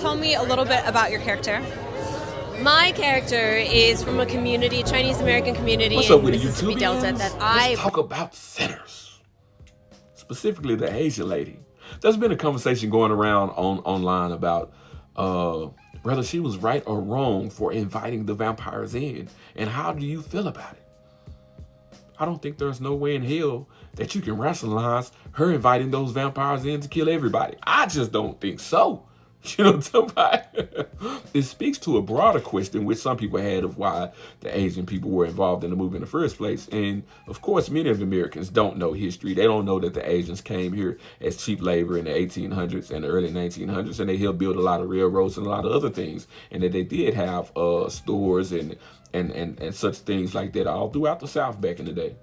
Tell me a little bit about your character. My character is from a community, Chinese American community What's up in with the Mississippi Delta YouTubians? that Let's talk about sinners, specifically the Asian lady. There's been a conversation going around online about whether she was right or wrong for inviting the vampires in, and how do you feel about it? I don't think there's no way in hell that you can rationalize her inviting those vampires in to kill everybody. I just don't think so. You know what I'm talking about? It speaks to a broader question which some people had of why the Asian people were involved in the movie in the first place. And of course, many of Americans don't know history. They don't know that the Asians came here as cheap labor in the 1800s and the early 1900s, and they helped build a lot of railroads and a lot of other things, and that they did have stores and such things like that all throughout the South back in the day.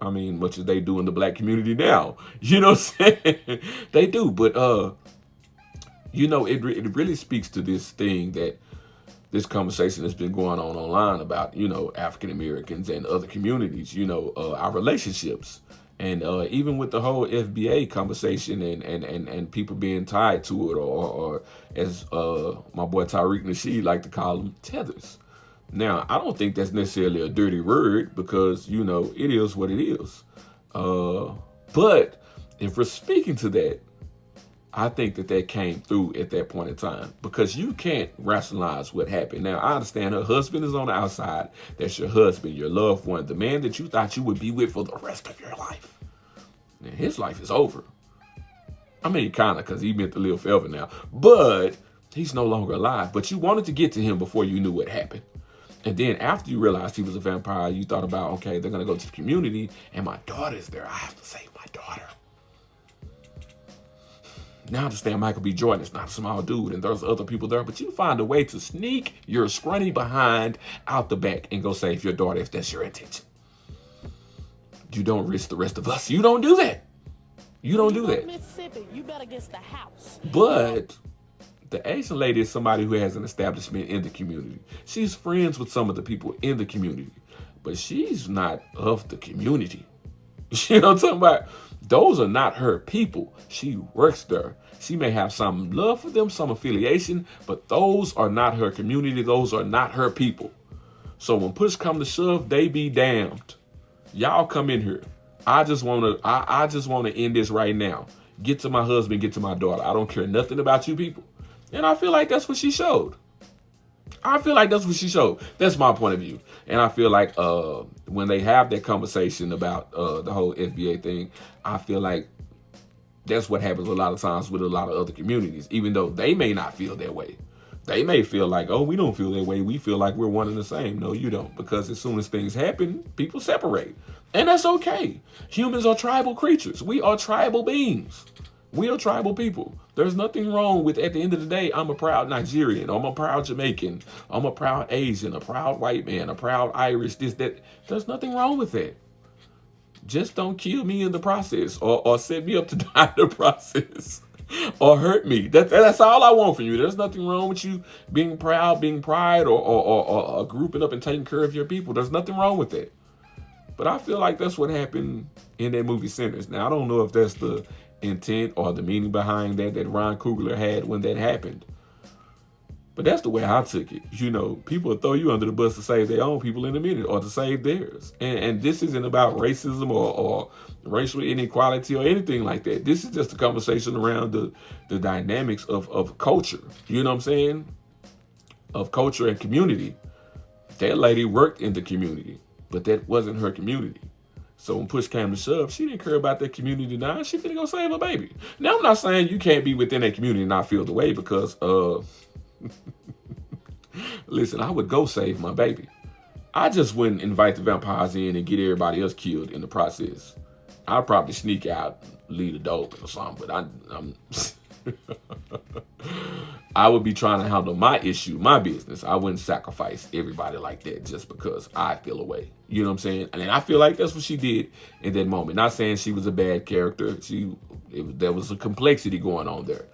I mean, much as they do in the black community now. You know what I'm saying? They do, but you know, it really speaks to this thing that this conversation has been going on online about, you know, African Americans and other communities, you know, our relationships. And even with the whole FBA conversation and people being tied to it, or as my boy Tariq Nasheed like to call them, tethers. Now, I don't think that's necessarily a dirty word because, you know, it is what it is. But if we're speaking to that, I think that came through at that point in time, because you can't rationalize what happened. Now, I understand her husband is on the outside. That's your husband, your loved one, the man that you thought you would be with for the rest of your life. Now, his life is over. I mean, kind of, because he meant to live forever now. But he's no longer alive. But you wanted to get to him before you knew what happened. And then after you realized he was a vampire, you thought about, okay, they're going to go to the community, and my daughter's there. I have to save my daughter. Now I understand Michael B. Jordan is not a small dude, and there's other people there, but you find a way to sneak your scrawny behind out the back and go save your daughter if that's your intention. You don't risk the rest of us. You don't do that. You don't do that. Mississippi, you better get the house. But the Asian lady is somebody who has an establishment in the community. She's friends with some of the people in the community, but she's not of the community. You know what I'm talking about? Those are not her people. She works there. She may have some love for them, some affiliation, but those are not her community. Those are not her people. So when push come to shove, they be damned. Y'all come in here. I just want to end this right now. Get to my husband, get to my daughter. I don't care nothing about you people. And I feel like that's what she showed. That's my point of view. And I feel like when they have that conversation about the whole FBA thing, I feel like that's what happens a lot of times with a lot of other communities, even though they may not feel that way. They may feel like, oh, we don't feel that way. We feel like we're one and the same. No, you don't. Because as soon as things happen, people separate. And that's okay. Humans are tribal creatures. We are tribal beings. We are tribal people. There's nothing wrong with, at the end of the day, I'm a proud Nigerian, I'm a proud Jamaican, I'm a proud Asian, a proud white man, a proud Irish, this, that. There's nothing wrong with that. Just don't kill me in the process, or set me up to die in the process, or hurt me. That's all I want from you. There's nothing wrong with you being proud, being pride, or grouping up and taking care of your people. There's nothing wrong with that. But I feel like that's what happened in that movie Sinners. Now, I don't know if that's the intent or the meaning behind that Ron Coogler had when that happened. But that's the way I took it. You know, people will throw you under the bus to save their own people in a minute, or to save theirs. And this isn't about racism or racial inequality or anything like that. This is just a conversation around the dynamics of culture. You know what I'm saying? Of culture and community. That lady worked in the community, but that wasn't her community. So when push came to shove, she didn't care about that community now. She finna go save her baby. Now, I'm not saying you can't be within that community and not feel the way, because, listen, I would go save my baby. I just wouldn't invite the vampires in and get everybody else killed in the process. I'd probably sneak out, lead a dope or something, but I'm I would be trying to handle my issue, my business. I wouldn't sacrifice everybody like that just because I feel away. You know what I'm saying? And I feel like that's what she did in that moment. Not saying she was a bad character. There was a complexity going on there.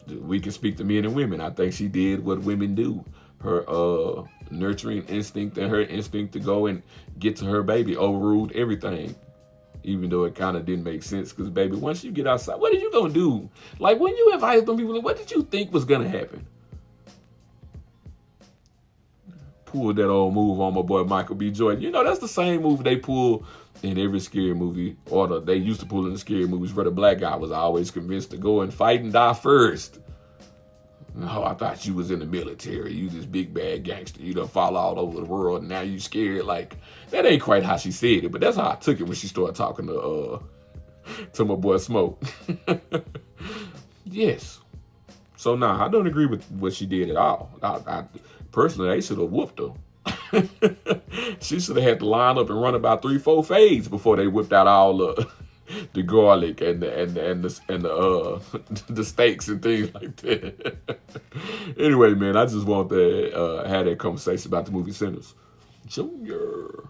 We can speak to men and women. I think she did what women do. Her nurturing instinct and her instinct to go and get to her baby overruled everything. even though it kind of didn't make sense. Because, baby, once you get outside, what are you going to do? Like, when you invited them people, what did you think was going to happen? Pulled that old move on my boy Michael B. Jordan. You know, that's the same move they pull in every scary movie, or they used to pull in the scary movies, where the black guy was always convinced to go and fight and die first. Oh, I thought you was in the military. You this big bad gangster. You done fall all over the world, and now you scared. Like, that ain't quite how she said it, but that's how I took it when she started talking to my boy Smoke. Yes. So, nah, I don't agree with what she did at all. I personally, they should have whooped her. She should have had to line up and run about 3-4 fades before they whipped out all the garlic and the the steaks and things like that. Anyway, man, I just want to have that conversation about the movie Sinners. Junior.